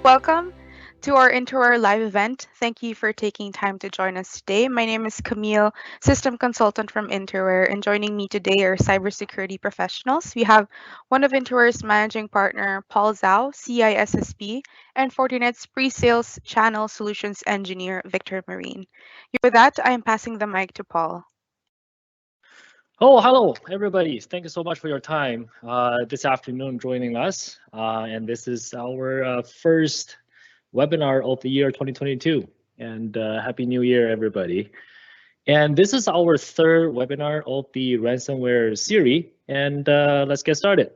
Welcome to our Interoar live event. Thank you for taking time to join us today. My name is Camille, System Consultant from Interoar, and joining me today are cybersecurity professionals. We have one of Interoar's managing partner, Paul Zhao, CISSP, and Fortinet's pre-sales channel solutions engineer, Victor Marine. With that, I am passing the mic to Paul. Oh, hello, everybody. Thank you so much for your time this afternoon joining us. And this is our first webinar of the year 2022. And Happy New Year, everybody. And this is our third webinar of the ransomware series. And let's get started.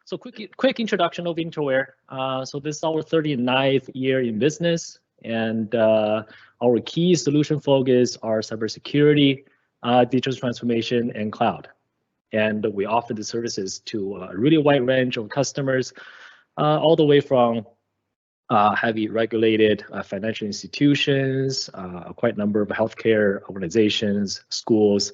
So quick introduction of Interoar. So this is our 39th year in business. And our key solution focus are cybersecurity, digital transformation, and cloud. And we offer the services to a really wide range of customers, all the way from heavy regulated financial institutions, quite a number of healthcare organizations, schools,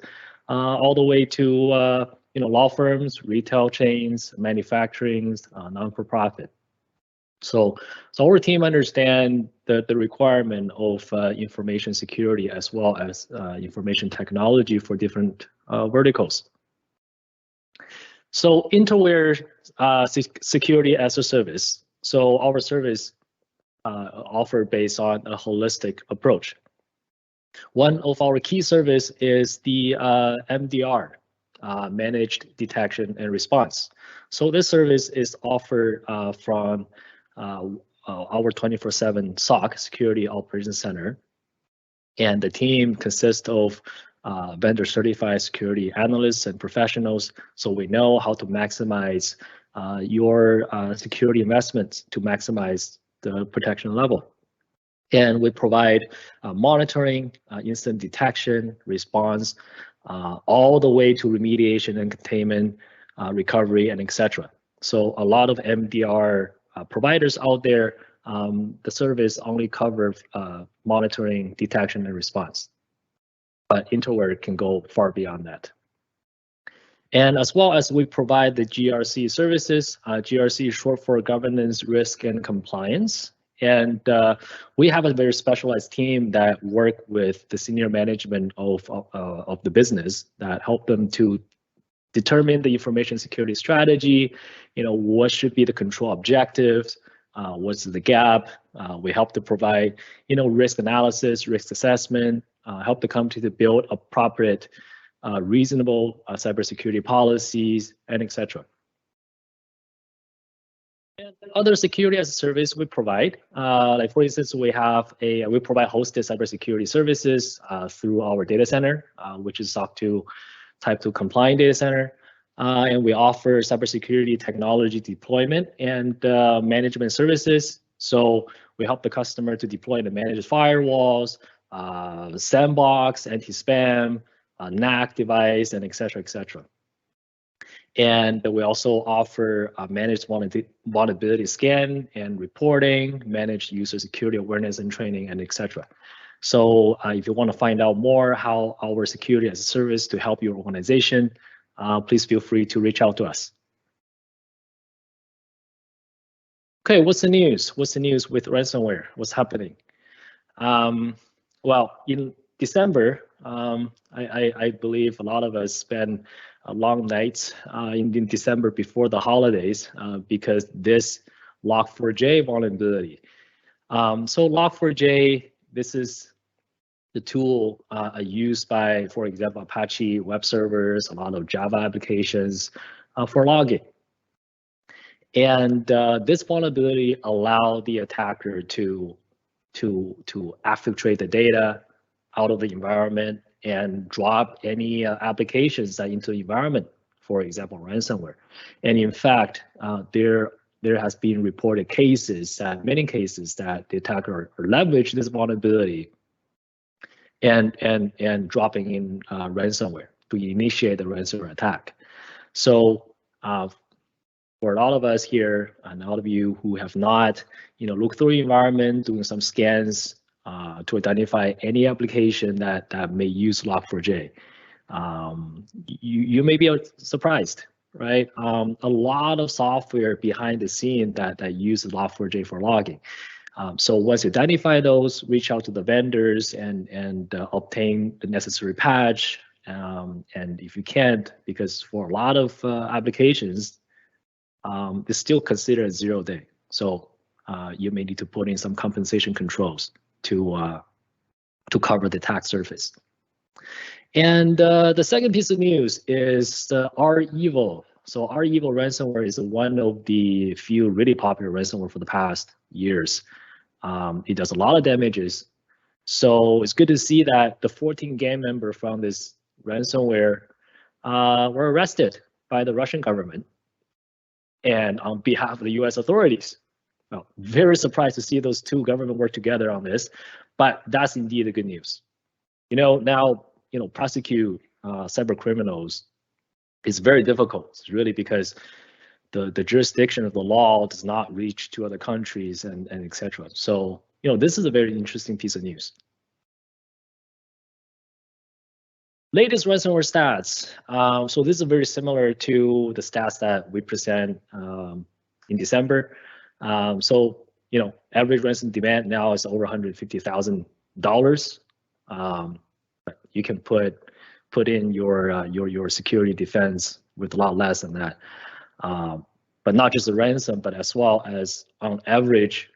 all the way to law firms, retail chains, manufacturing, non-for-profit. So our team understand the requirement of information security as well as information technology for different verticals. So Interoar security as a service. So our service offered based on a holistic approach. One of our key service is the MDR, managed detection and response. So this service is offered from our 24/7 SOC, Security Operations Center, and the team consists of vendor certified security analysts and professionals, so we know how to maximize your security investments to maximize the protection level. And we provide monitoring, instant detection, response, all the way to remediation and containment, recovery, and etc. So a lot of MDR providers out there, the service only covers monitoring, detection, and response. But Interoar can go far beyond that. And as well as we provide the GRC services, GRC is short for governance, risk, and compliance. And we have a very specialized team that work with the senior management of the business that help them to determine the information security strategy, what should be the control objectives, what's the gap. We help to provide, risk analysis, risk assessment, help the company to build appropriate, reasonable cybersecurity policies, and etc. And other security as a service we provide, like for instance, we provide hosted cybersecurity services through our data center, which is SOC 2 Type 2 compliant data center. And we offer cybersecurity technology deployment and management services. So we help the customer to deploy and manage firewalls, Sandbox, anti-spam, NAC device, and etc. etc. And we also offer managed vulnerability scan and reporting, managed user security awareness and training, and etc. So if you want to find out more how our security as a service to help your organization, please feel free to reach out to us. Okay, what's the news? What's the news with ransomware? What's happening? Well, in December, I believe a lot of us spend long nights in December before the holidays because this Log4j vulnerability. So Log4j, this is the tool used by, for example, Apache web servers, a lot of Java applications for logging. And this vulnerability allows the attacker to exfiltrate the data out of the environment and drop any applications into the environment, for example, ransomware. And in fact, there has been reported cases, many cases that the attacker leveraged this vulnerability and dropping in ransomware to initiate the ransomware attack. So for a lot of us here and all of you who have not, looked through the environment, doing some scans to identify any application that may use Log4j, you may be surprised right? A lot of software behind the scene that use Log4j for logging. So once you identify those, reach out to the vendors and obtain the necessary patch. And if you can't, because for a lot of applications, it's still considered a 0-day. So you may need to put in some compensation controls to cover the attack surface. And the second piece of news is REvil. So REvil ransomware is one of the few really popular ransomware for the past years. It does a lot of damages. So it's good to see that the 14 gang members from this ransomware were arrested by the Russian government and on behalf of the US authorities. Well, very surprised to see those two governments work together on this, but that's indeed the good news. Now, prosecute cyber criminals is very difficult. It's really because the jurisdiction of the law does not reach to other countries and et cetera. So, this is a very interesting piece of news. Latest ransomware stats. So this is very similar to the stats that we present in December. So, average ransom demand now is over $150,000. You can put in your security defense with a lot less than that. But not just the ransom, but as well as on average,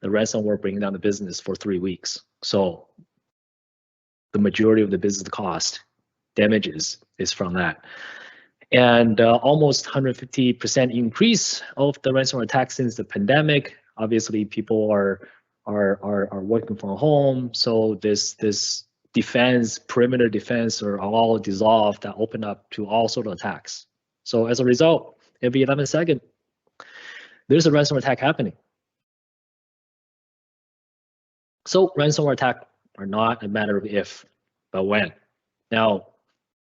the ransomware bringing down the business for 3 weeks. So the majority of the business cost damages is from that. And almost 150% increase of the ransomware attacks since the pandemic. Obviously, people are working from home, so this defense, perimeter defense, are all dissolved that open up to all sort of attacks. So as a result, every 11 seconds, there's a ransomware attack happening. So ransomware attack are not a matter of if, but when. Now,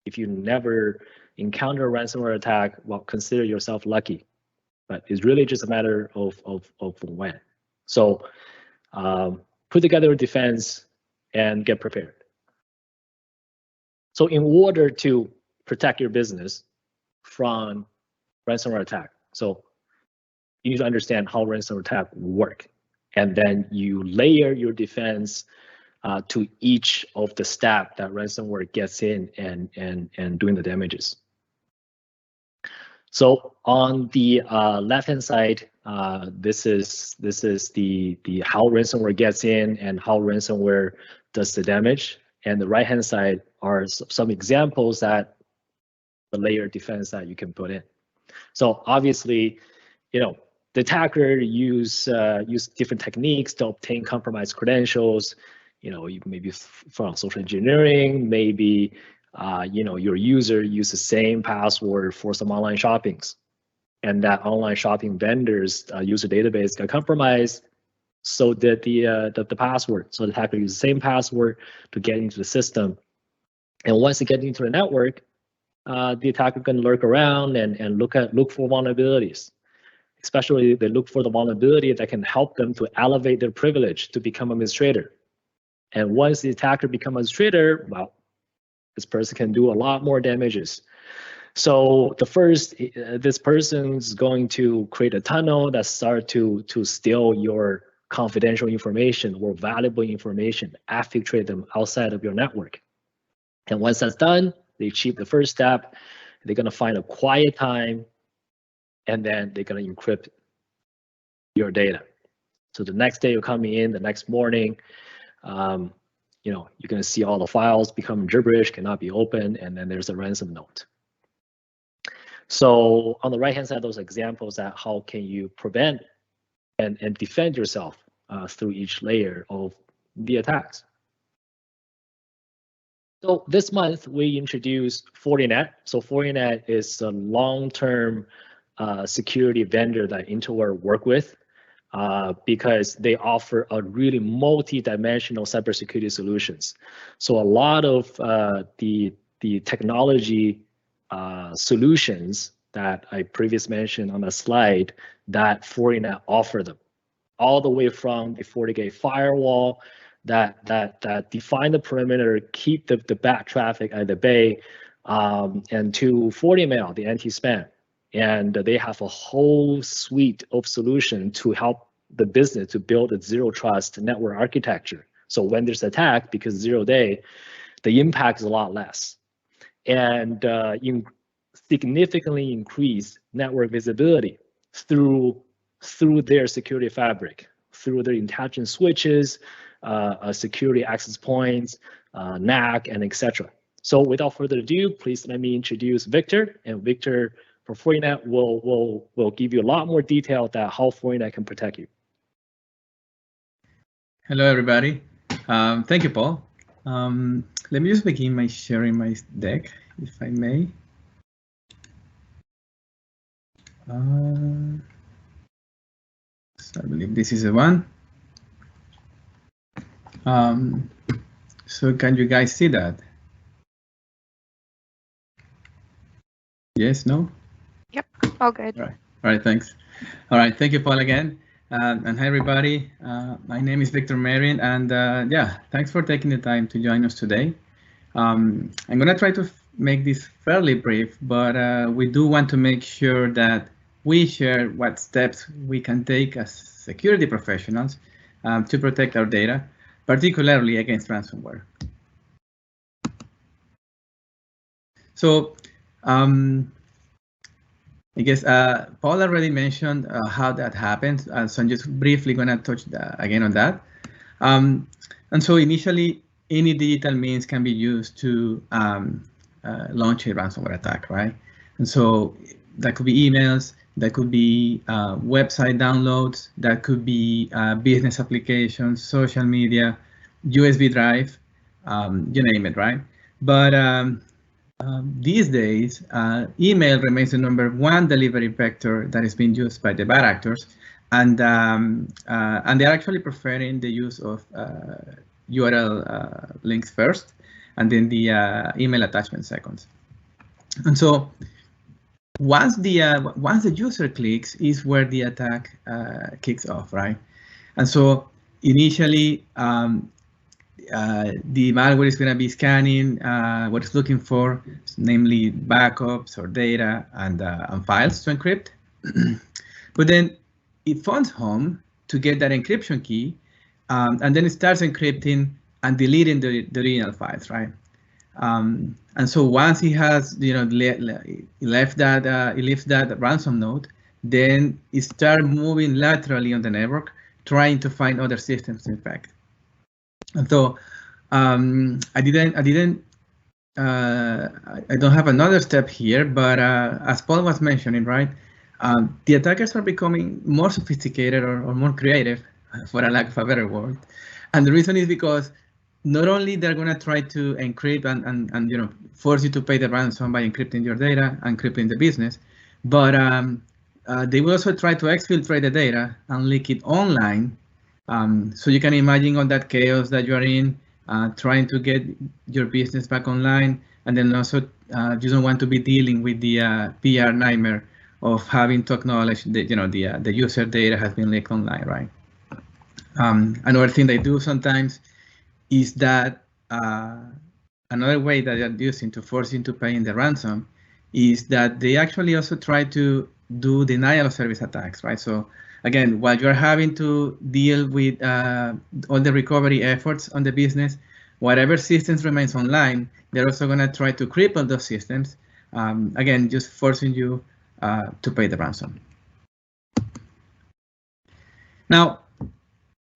if you never encounter a ransomware attack, well, consider yourself lucky. But it's really just a matter of when. So put together a defense and get prepared. So in order to protect your business from ransomware attack, so you need to understand how ransomware attack work. And then you layer your defense to each of the step that ransomware gets in and doing the damages. So on the left-hand side, this is the how ransomware gets in and how ransomware does the damage. And the right-hand side are some examples that the layer defense that you can put in. So obviously, the attacker use different techniques to obtain compromised credentials. Maybe from social engineering, maybe your user use the same password for some online shoppings, and that online shopping vendors user database got compromised. So did the password. So the attacker used the same password to get into the system, and once they get into the network, the attacker can lurk around and look for vulnerabilities. Especially they look for the vulnerability that can help them to elevate their privilege to become administrator. And once the attacker becomes administrator, well, this person can do a lot more damages. So the first, this person's going to create a tunnel that start to steal your confidential information or valuable information, exfiltrate them outside of your network. And once that's done, they achieve the first step. They're going to find a quiet time, and then they're going to encrypt your data. So the next day you're coming in, the next morning, you're going to see all the files become gibberish, cannot be opened, and then there's a ransom note. So on the right-hand side, those examples that how can you prevent and defend yourself through each layer of the attacks. So this month we introduced Fortinet. So Fortinet is a long-term security vendor that Interware work with because they offer a really multi-dimensional cybersecurity solutions. So a lot of the technology solutions that I previously mentioned on the slide that Fortinet offer them, all the way from the FortiGate firewall that define the perimeter, keep the bad traffic at the bay, and to Fortinet, the anti-spam. And they have a whole suite of solution to help the business to build a zero trust network architecture. So when there's attack, because 0 day, the impact is a lot less. And significantly increase network visibility through their security fabric, through their intelligent switches, security access points, NAC, and etc. So without further ado, please let me introduce Victor. And Victor for Fortinet will give you a lot more detail about how Fortinet can protect you. Hello, everybody. Thank you, Paul. Let me just begin my sharing my deck, if I may. So I believe this is the one. So can you guys see that? Yes, no? Yep, all good. All right, thanks. All right, thank you, Paul, again. And hi, everybody. My name is Victor Marion, and yeah, thanks for taking the time to join us today. I'm going to try to make this fairly brief, but we do want to make sure that we share what steps we can take as security professionals to protect our data, particularly against ransomware. So I guess Paul already mentioned how that happens, so I'm just briefly going to touch again on that. And so initially, any digital means can be used to launch a ransomware attack, right? And so that could be emails, that could be website downloads, that could be business applications, social media, USB drive, you name it, right? But these days, email remains the #1 delivery vector that is being used by the bad actors, and they're actually preferring the use of URL links first, and then the email attachment second. And so once the user clicks is where the attack kicks off, right? And so initially, the malware is going to be scanning what it's looking for, namely backups or data and files to encrypt. But then it finds home to get that encryption key, and then it starts encrypting and deleting the original files, right? And so once he has, left that ransom node, then it starts moving laterally on the network, trying to find other systems to infect. And so I don't have another step here, but as Paul was mentioning, right, the attackers are becoming more sophisticated or more creative, for a lack of a better word. And the reason is because not only they're going to try to encrypt and force you to pay the ransom by encrypting your data, encrypting the business, but they will also try to exfiltrate the data and leak it online. So you can imagine all that chaos that you are in, trying to get your business back online, and then also you don't want to be dealing with the PR nightmare of having to acknowledge that the user data has been leaked online, right? Another thing they do sometimes is that another way that they're using to force into paying the ransom is that they actually also try to do denial of service attacks, right? So again, while you're having to deal with all the recovery efforts on the business, whatever systems remains online, they're also going to try to cripple those systems, again, just forcing you to pay the ransom. Now,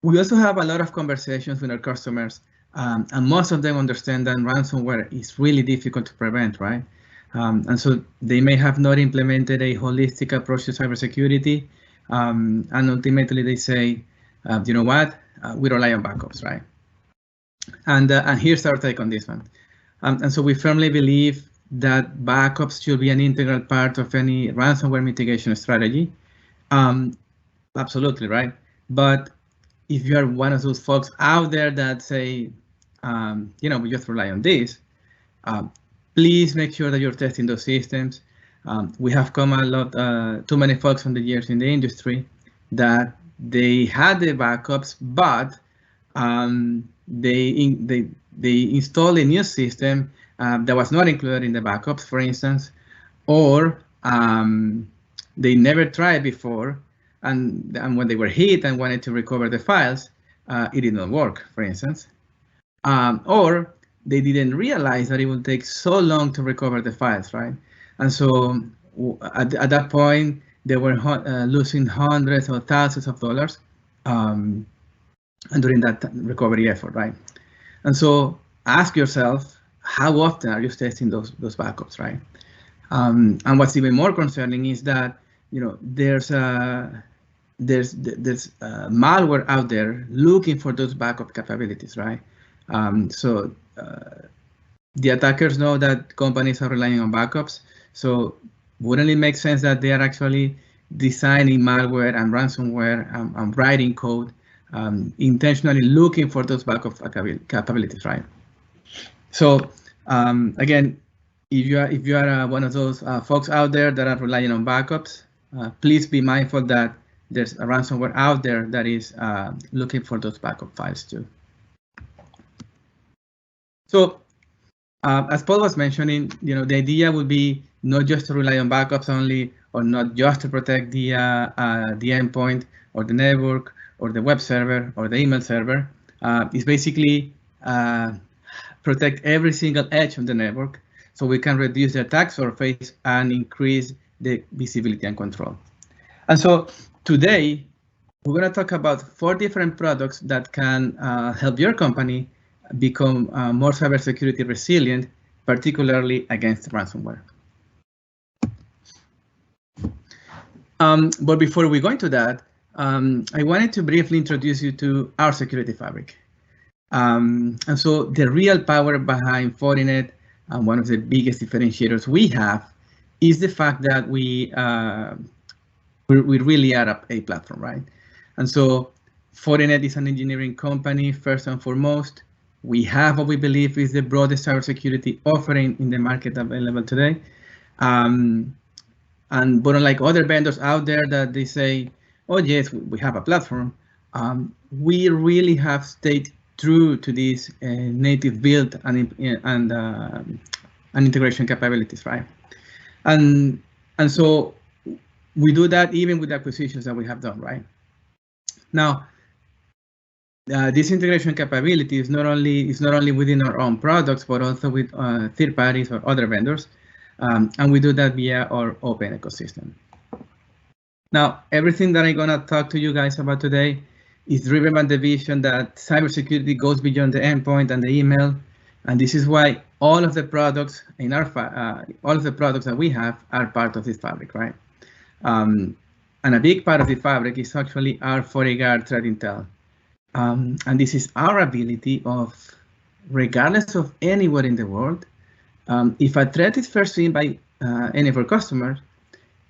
we also have a lot of conversations with our customers, and most of them understand that ransomware is really difficult to prevent, right? And so they may have not implemented a holistic approach to cybersecurity, and ultimately they say, you know what, we rely on backups, right? And here's our take on this one. And so we firmly believe that backups should be an integral part of any ransomware mitigation strategy. Absolutely, right? But if you are one of those folks out there that say, we just rely on this, please make sure that you're testing those systems. We have come a lot, too many folks from the years in the industry that they had the backups, but they install a new system that was not included in the backups, for instance, or they never tried before, and when they were hit and wanted to recover the files, it did not work, for instance. Or they didn't realize that it would take so long to recover the files, right? And so at that point, they were losing hundreds or thousands of dollars and during that recovery effort, right? And so ask yourself, how often are you testing those backups, right? And what's even more concerning is that there's malware out there looking for those backup capabilities, right? So the attackers know that companies are relying on backups. So wouldn't it make sense that they are actually designing malware and ransomware and writing code intentionally looking for those backup capabilities, right? So again, if you are one of those folks out there that are relying on backups, please be mindful that there's a ransomware out there that is looking for those backup files too. So as Paul was mentioning, the idea would be not just to rely on backups only, or not just to protect the endpoint or the network or the web server or the email server. It's basically protect every single edge of the network so we can reduce the attack surface and increase the visibility and control. And so today, we're going to talk about 4 different products that can help your company become more cybersecurity resilient, particularly against ransomware. But before we go into that, I wanted to briefly introduce you to our security fabric. And so the real power behind Fortinet, and one of the biggest differentiators we have, is the fact that we really are a platform, right? And so Fortinet is an engineering company, first and foremost. We have what we believe is the broadest cybersecurity offering in the market available today. But unlike other vendors out there that they say, oh yes, we have a platform, we really have stayed true to these native build and integration capabilities, right? And so we do that even with acquisitions that we have done, right? Now, this integration capability is not only within our own products, but also with third parties or other vendors. And we do that via our open ecosystem. Now, everything that I'm going to talk to you guys about today is driven by the vision that cybersecurity goes beyond the endpoint and the email. And this is why all of the products in our all of the products that we have are part of this fabric, right? And a big part of the fabric is actually our FortiGuard threat intel. And this is our ability of, regardless of anywhere in the world, if a threat is first seen by any of our customers,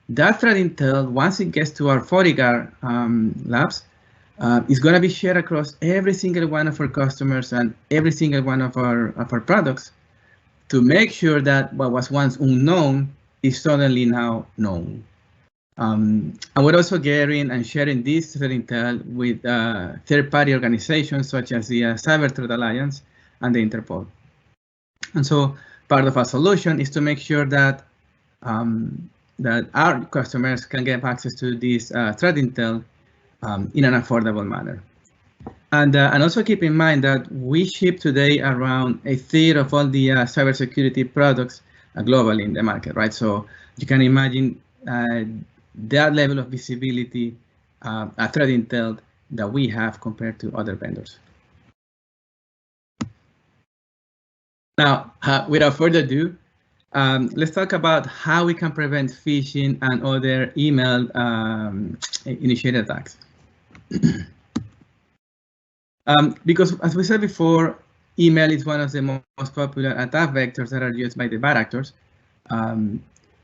that threat intel, once it gets to our FortiGuard labs, is going to be shared across every single one of our customers and every single one of our products to make sure that what was once unknown is suddenly now known. And we're also getting and sharing this threat intel with third-party organizations such as the Cyber Threat Alliance and the Interpol. And so part of our solution is to make sure that that our customers can get access to this threat intel in an affordable manner. And also keep in mind that we ship today around a third of all the cybersecurity products globally in the market, right? So you can imagine that level of visibility, a threat intel that we have compared to other vendors. Now, without further ado, let's talk about how we can prevent phishing and other email initiated attacks. Because as we said before, email is one of the most popular attack vectors that are used by the bad actors.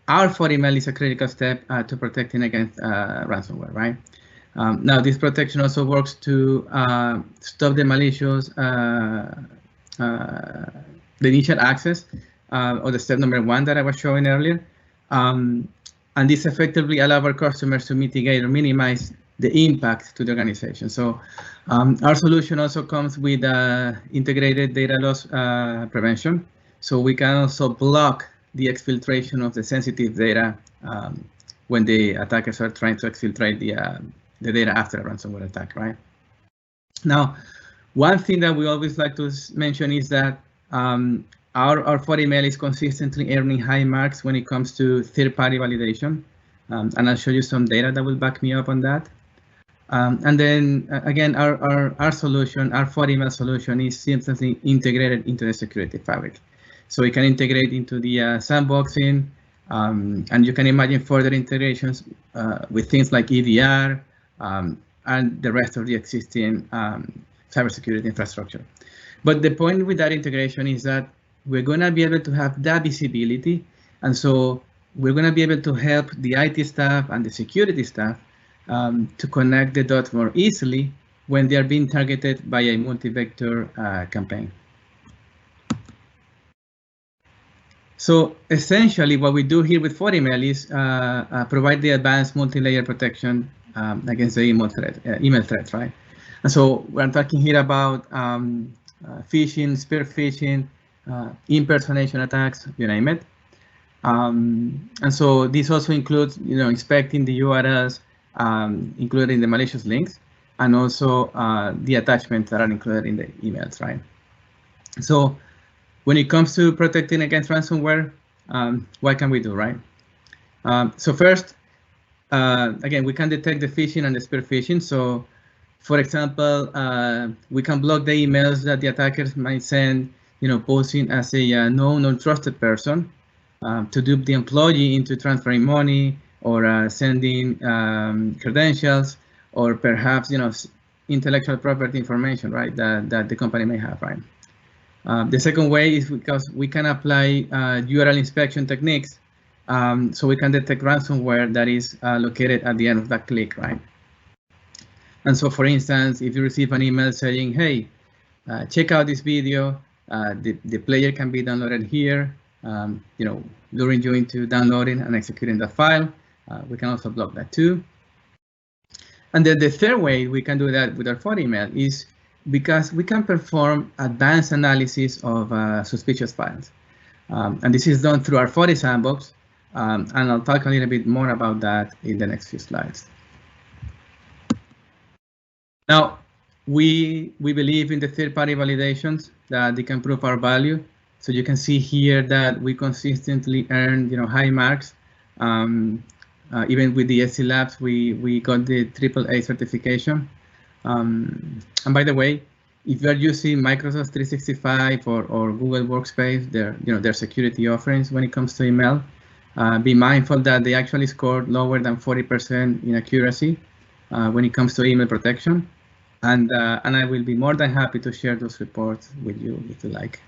Our FortiMail is a critical step to protecting against ransomware, right? Now, this protection also works to stop the malicious, the initial access, or the step number 1 that I was showing earlier. And this effectively allows our customers to mitigate or minimize the impact to the organization. So our solution also comes with integrated data loss prevention. So we can also block the exfiltration of the sensitive data when the attackers are trying to exfiltrate the data after a ransomware attack, right? Now, one thing that we always like to mention is that our Fortinet is consistently earning high marks when it comes to third-party validation. And I'll show you some data that will back me up on that. And then again, our solution, our Fortinet solution is seamlessly integrated into the security fabric. So we can integrate into the sandboxing, and you can imagine further integrations with things like EDR and the rest of the existing cybersecurity infrastructure. But the point with that integration is that we're going to be able to have that visibility. And so we're going to be able to help the IT staff and the security staff to connect the dots more easily when they are being targeted by a multi-vector campaign. So essentially what we do here with Fortinet is provide the advanced multi-layer protection against the email threats, right? And so we're talking here about phishing, spear phishing, impersonation attacks, you name it. And so this also includes, inspecting the URLs, including the malicious links, and also the attachments that are included in the emails, right? So when it comes to protecting against ransomware, what can we do, right? So first, again, we can detect the phishing and the spear phishing. So for example, we can block the emails that the attackers might send, posing as a known or trusted person to dupe the employee into transferring money or sending credentials, or perhaps, intellectual property information, right, that the company may have, right? The second way is because we can apply URL inspection techniques, so we can detect ransomware that is located at the end of that click, right? And so, for instance, if you receive an email saying, hey, check out this video, the player can be downloaded here, luring you into downloading and executing the file, we can also block that too. And then the third way we can do that with our Fortinet is because we can perform advanced analysis of suspicious files. And this is done through our Forti sandbox, and I'll talk a little bit more about that in the next few slides. Now, we believe in the third-party validations that they can prove our value. So you can see here that we consistently earn, high marks. Even with the SC Labs, we got the AAA certification. And by the way, if you are using Microsoft 365 or Google Workspace, their security offerings when it comes to email, be mindful that they actually scored lower than 40% in accuracy when it comes to email protection. And I will be more than happy to share those reports with you if you like.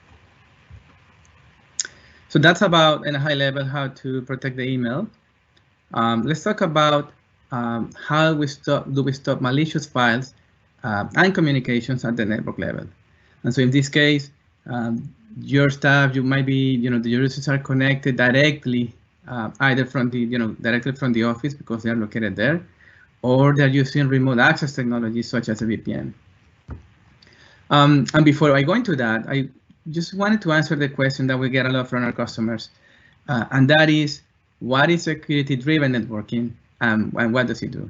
So that's about, in a high level, how to protect the email. Let's talk about how we stop malicious files and communications at the network level. And so in this case, your staff, you might be, the users are connected directly, either from the, directly from the office because they are located there, or they're using remote access technologies such as a VPN. And before I go into that, I just wanted to answer the question that we get a lot from our customers, and that is, what is security-driven networking and what does it do?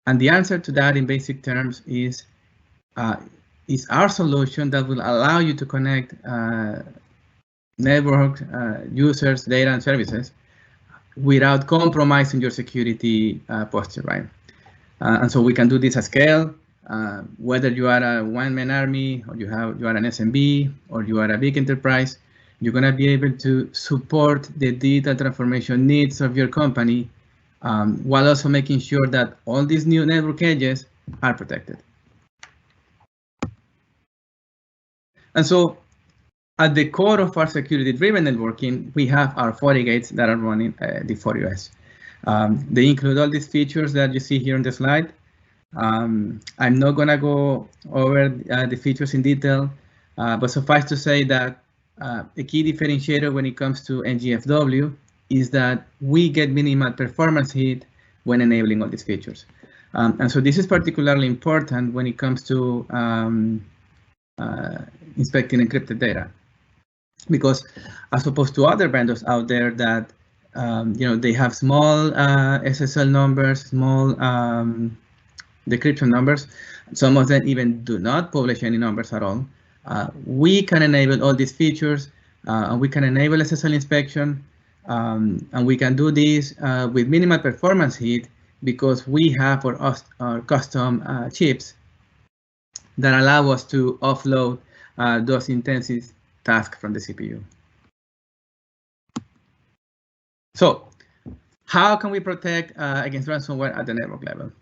And the answer to that in basic terms is our solution that will allow you to connect network users, data, and services without compromising your security posture, right? And so we can do this at scale, whether you are a one-man army, or you are an SMB, or you are a big enterprise. You're going to be able to support the digital transformation needs of your company, while also making sure that all these new network edges are protected. And so at the core of our security-driven networking, we have our FortiGates that are running the FortiOS. They include all these features that you see here on the slide. I'm not going to go over the features in detail, but suffice to say that a key differentiator when it comes to NGFW is that we get minimal performance hit when enabling all these features. And so this is particularly important when it comes to inspecting encrypted data. because as opposed to other vendors out there that they have small SSL numbers, small decryption numbers. Some of them even do not publish any numbers at all. We can enable all these features, and we can enable SSL inspection, and we can do this with minimal performance hit because we have our custom chips that allow us to offload those intensive tasks from the CPU. So how can we protect against ransomware at the network level?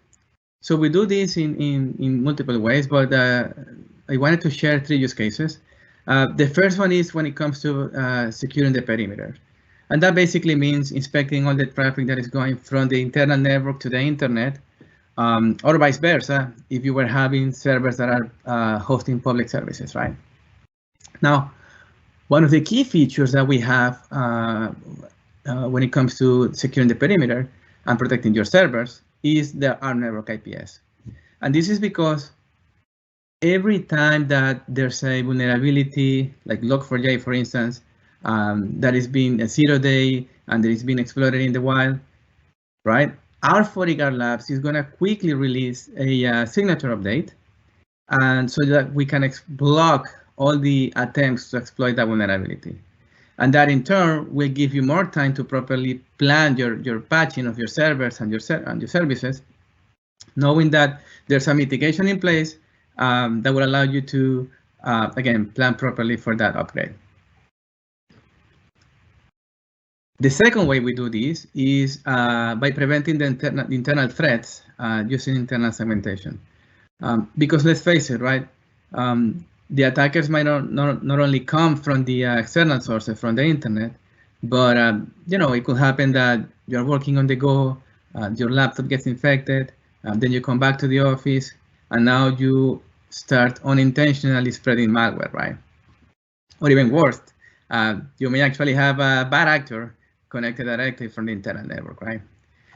So we do this in multiple ways, but I wanted to share 3 use cases. The first one is when it comes to securing the perimeter. And that basically means inspecting all the traffic that is going from the internal network to the internet, or vice versa, if you were having servers that are hosting public services, right? Now, one of the key features that we have when it comes to securing the perimeter and protecting your servers is the ARM network IPS. And this is because every time that there's a vulnerability, like Log4j, for instance, that is being a 0-day and that is being exploited in the wild, right? Our FortiGuard Labs is going to quickly release a signature update, and so that we can block all the attempts to exploit that vulnerability. And that in turn will give you more time to properly plan your patching of your servers and your services, knowing that there's a mitigation in place that will allow you to, again, plan properly for that upgrade. The second way we do this is by preventing the internal threats using internal segmentation. Because let's face it, right? The attackers might not only come from the external sources from the internet, but it could happen that you're working on the go, your laptop gets infected, then you come back to the office, and now you start unintentionally spreading malware, right? Or even worse, you may actually have a bad actor connected directly from the internal network, right?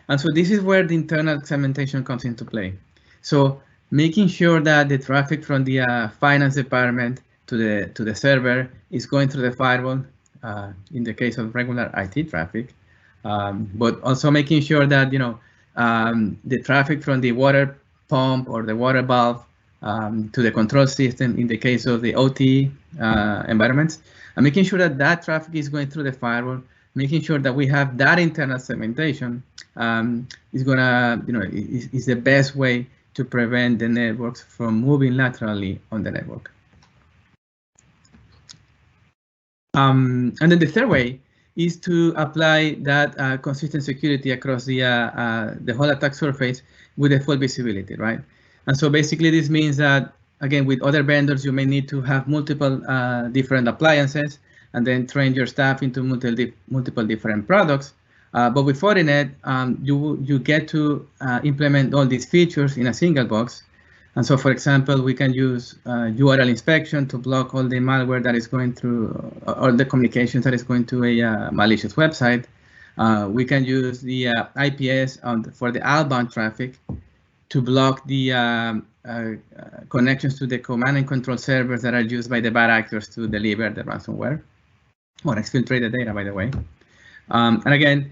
And so this is where the internal segmentation comes into play. So making sure that the traffic from the finance department to the server is going through the firewall, in the case of regular IT traffic, but also making sure that the traffic from the water pump or the water valve to the control system in the case of the OT environments, and making sure that that traffic is going through the firewall, making sure that we have that internal segmentation is gonna, is the best way to prevent the networks from moving laterally on the network. And then the third way is to apply that consistent security across the whole attack surface with a full visibility, right? And so basically this means that, again, with other vendors, you may need to have multiple different appliances and then train your staff into multiple different products. But with Fortinet, you get to implement all these features in a single box. And so, for example, we can use URL inspection to block all the malware that is going through, or the communications that is going to a malicious website. We can use the IPS for the outbound traffic to block the connections to the command and control servers that are used by the bad actors to deliver the ransomware or exfiltrate the data, by the way. And again,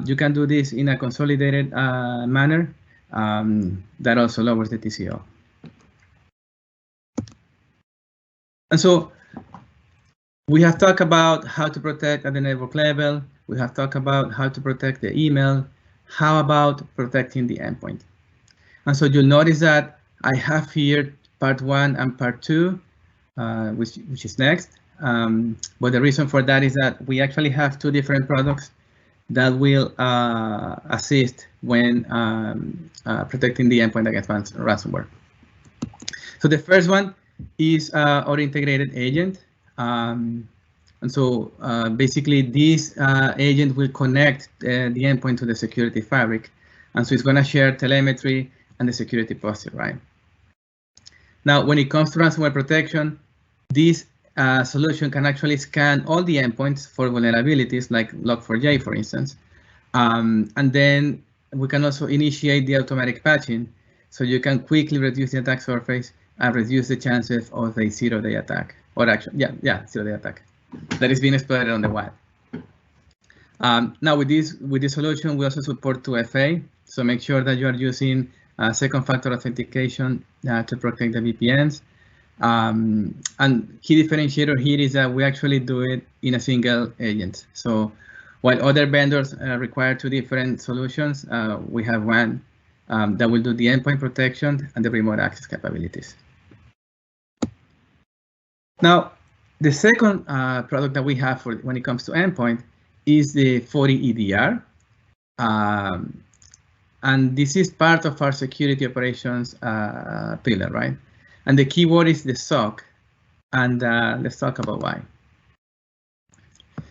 you can do this in a consolidated manner that also lowers the TCO. And so we have talked about how to protect at the network level. We have talked about how to protect the email. How about protecting the endpoint? And so you'll notice that I have here part 1 and part 2, which is next. But the reason for that is that we actually have 2 different products that will assist when protecting the endpoint against ransomware. So the first one is our integrated agent. And so basically this agent will connect the endpoint to the security fabric. And so it's going to share telemetry and the security posture, right? Now, when it comes to ransomware protection, this solution can actually scan all the endpoints for vulnerabilities like Log4j, for instance. And then we can also initiate the automatic patching, so you can quickly reduce the attack surface and reduce the chances of a 0-day attack, or actually, 0-day attack. that is being exploited on the web. Now with this solution, we also support 2FA. So make sure that you are using second factor authentication to protect the VPNs. And key differentiator here is that we actually do it in a single agent. So while other vendors require two different solutions, we have one that will do the endpoint protection and the remote access capabilities. Now, the second product that we have for when it comes to endpoint is the FortiEDR. And this is part of our security operations pillar, right? And the keyword is the SOC. And let's talk about why.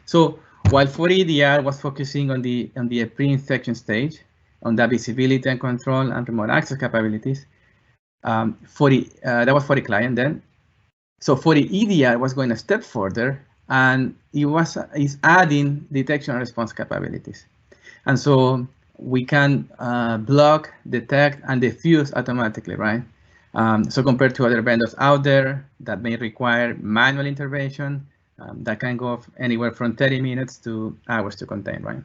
So while FortiEDR was focusing on the pre-infection stage, on the visibility and control and remote access capabilities, that was FortiClient then. So FortiEDR was going a step further, and is adding detection and response capabilities. And so we can block, detect, and defuse automatically, right? So compared to other vendors out there that may require manual intervention, that can go anywhere from 30 minutes to hours to contain, right?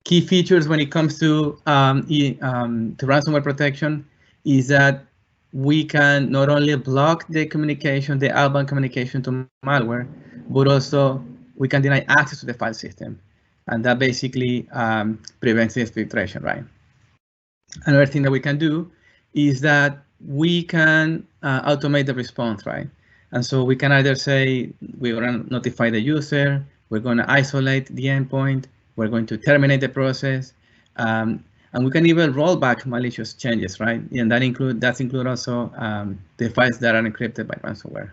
Key features when it comes to ransomware protection is that we can not only block the communication, the outbound communication to malware, but also we can deny access to the file system. And that basically prevents the exfiltration, right? Another thing that we can do is that we can automate the response, right? And so we can either say we're going to notify the user, we're going to isolate the endpoint, we're going to terminate the process, and we can even roll back malicious changes, right? And that include also the files that are encrypted by ransomware.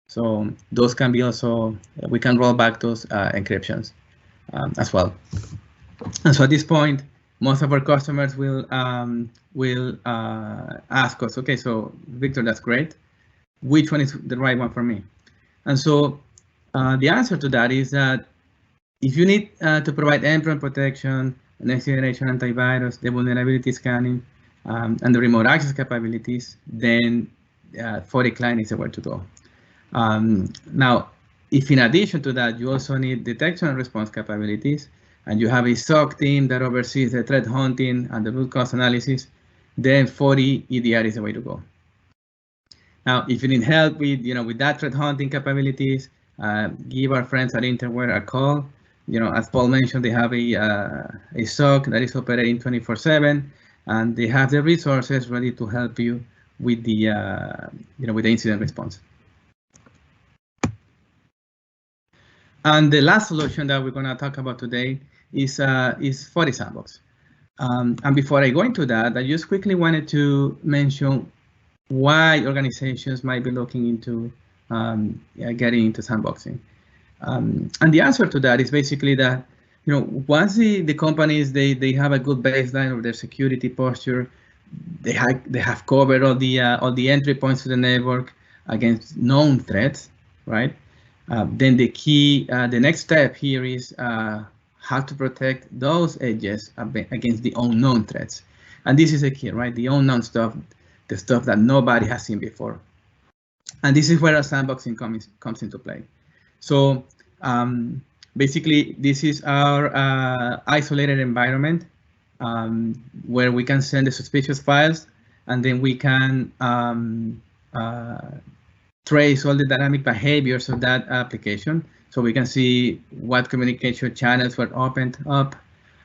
So those can be also, we can roll back those encryptions as well. And so at this point, most of our customers will ask us, okay, so Victor, that's great. Which one is the right one for me? And so the answer to that is that if you need to provide endpoint protection, next generation antivirus, the vulnerability scanning, and the remote access capabilities, then FortiClient is the way to go. Now, if in addition to that, you also need detection and response capabilities, and you have a SOC team that oversees the threat hunting and the root cause analysis, then FortiEDR is the way to go. Now, if you need help with, with that threat hunting capabilities, give our friends at Interware a call. As Paul mentioned, they have a SOC that is operating 24/7, and they have the resources ready to help you with the, with the incident response. And the last solution that we're going to talk about today is FortiSandbox. And before I go into that, I just quickly wanted to mention why organizations might be looking into getting into sandboxing. And the answer to that is basically that, once the companies they have a good baseline of their security posture, they have covered all the entry points to the network against known threats, right? Then the next step here is how to protect those edges against the unknown threats. And this is a key, right? The unknown stuff, the stuff that nobody has seen before. And this is where our sandboxing comes into play. So basically, this is our isolated environment where we can send the suspicious files, and then we can trace all the dynamic behaviors of that application. So we can see what communication channels were opened up.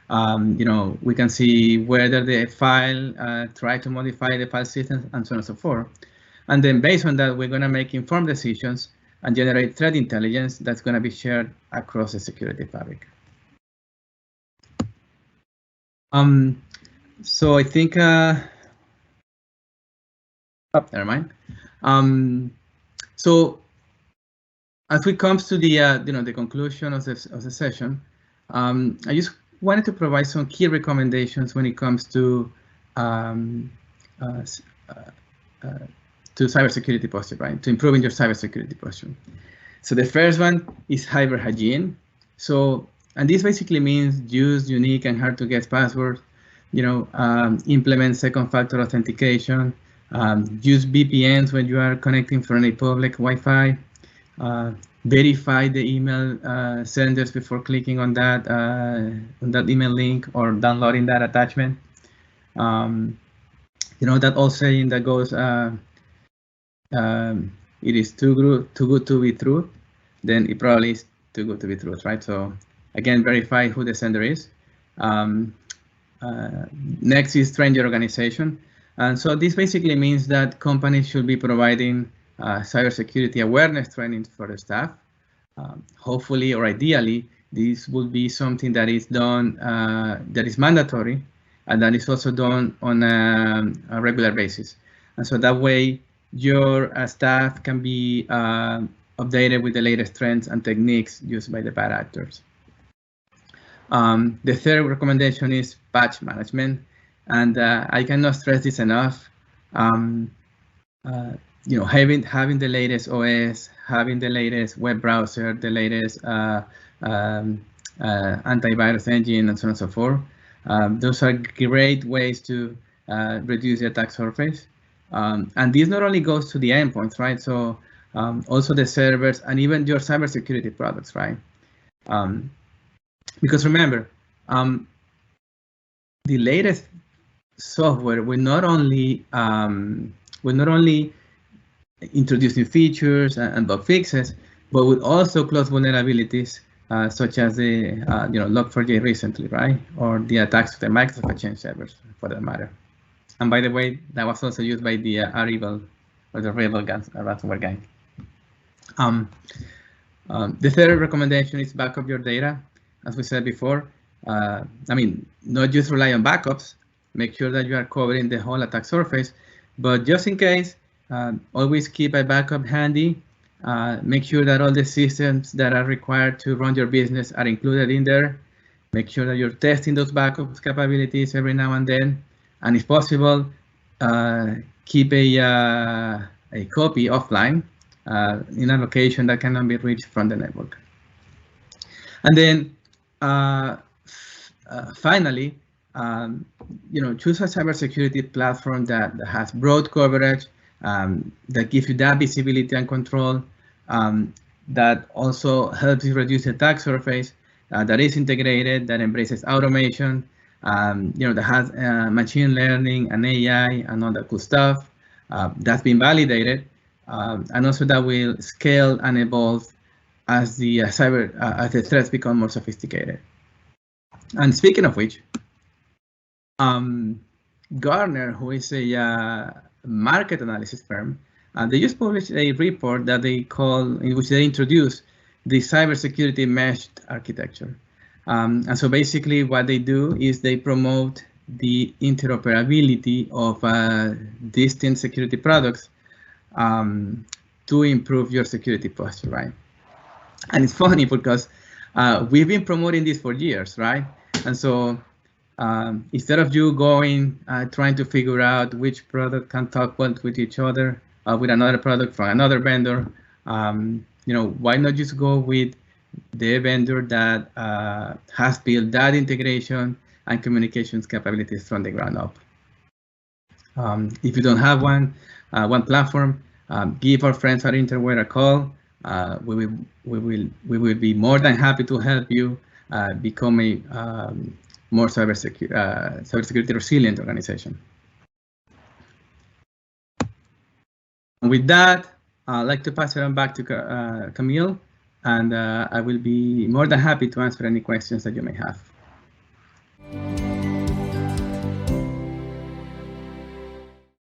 We can see whether the file tried to modify the file system, and so on and so forth. And then based on that, we're going to make informed decisions and generate threat intelligence that's going to be shared across the security fabric. So I think, never mind. So as we come to the the conclusion of the session, I just wanted to provide some key recommendations when it comes to cybersecurity posture, right? To improving your cybersecurity posture. So the first one is hyper hygiene. So, and this basically means use unique and hard to guess passwords. Implement second factor authentication. Use VPNs when you are connecting from a public Wi-Fi. verify the email senders before clicking on that email link or downloading that attachment. That old saying that goes, it is too good to be true, then it probably is too good to be true, right? So again, verify who the sender is. Next is train your organization. And so this basically means that companies should be providing cybersecurity awareness training for the staff. Hopefully or ideally, this would be something that is done, that is mandatory, and that is also done on a regular basis. And so that way, your staff can be updated with the latest trends and techniques used by the bad actors. The third recommendation is patch management, and I cannot stress this enough. Having the latest OS, having the latest web browser, the latest antivirus engine, and so on and so forth. Those are great ways to reduce the attack surface. And this not only goes to the endpoints, right? So also the servers and even your cybersecurity products, right? Because remember, the latest software will not only introduce new features and bug fixes, but will also close vulnerabilities such as the Log4j recently, right? Or the attacks to the Microsoft Exchange servers, for that matter. And by the way, that was also used by the Rebel or the Rebel ransomware gang. The third recommendation is back up your data. As we said before, not just rely on backups. Make sure that you are covering the whole attack surface, but just in case, always keep a backup handy. Make sure that all the systems that are required to run your business are included in there. Make sure that you're testing those backup capabilities every now and then. And if possible, keep a copy offline in a location that cannot be reached from the network. And then finally, choose a cybersecurity platform that has broad coverage, that gives you that visibility and control, that also helps you reduce the attack surface, that is integrated, that embraces automation, that has machine learning and AI and all that cool stuff, that's been validated, and also that will scale and evolve as the as the threats become more sophisticated. And speaking of which, Gartner, who is a market analysis firm, they just published a report that they call, in which they introduce the cybersecurity meshed architecture. And so basically what they do is they promote the interoperability of distinct security products to improve your security posture, right? And it's funny because we've been promoting this for years, right? And so instead of you going, trying to figure out which product can talk well with each other, with another product from another vendor, why not just go with the vendor that has built that integration and communications capabilities from the ground up. If you don't have one platform, give our friends at Interware a call. We will be more than happy to help you become a more cybersecurity resilient organization. And with that, I'd like to pass it on back to Camille, and I will be more than happy to answer any questions that you may have.